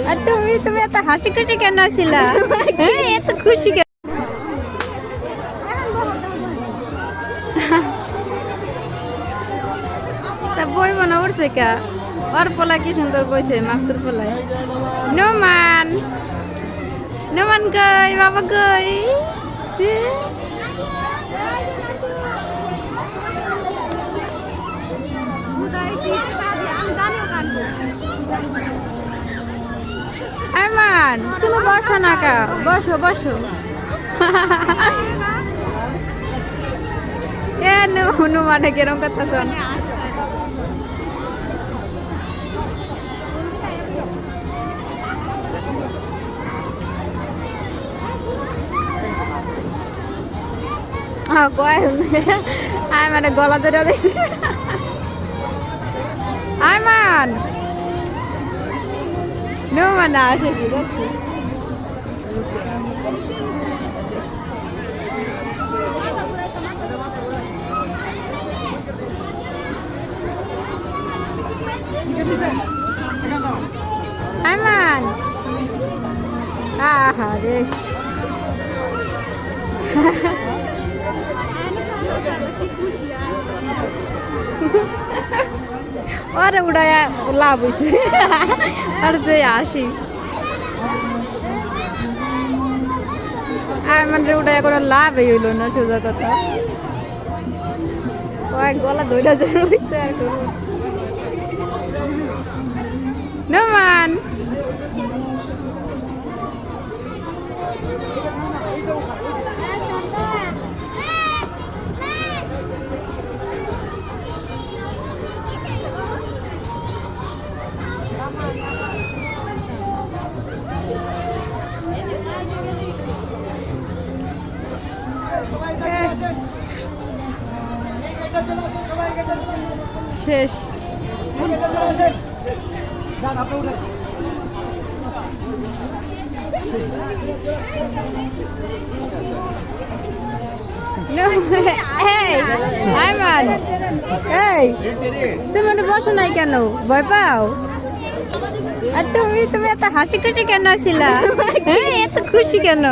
আর তুমি এত হাসি খুশি কেন ছিলা? হ্যাঁ, এত খুশি কেন? তা বই মনে উঠছে কা? ওর পোলা কি সুন্দর বইছে, মাকতুর পোলায়। নোমান নোমান কই, বাবা কই? আরমান, তুমি বসো না কা? বসো বসো। এ মানে কেরম কথা শোন। আয় মানে গলা ধরে দেখছি। আয়মান নো মানে আসে কি দেখছি। আয়মান আহা রে। ওরে উড়াইয়া লাভ হয়েছে আর যে আসি আর মানে উড়াইয়া করে লাভই হইল না, সোজা কথা। কয়েক গলা ধৈরা ধরে হয়েছে আর করব নোমান। শেষ আয়মান, এই তুমি বসো নাই কেন? ভয় পাও? আর তুমি এত হাসি খুশি কেন ছিলা? হ্যাঁ, এত খুশি কেন?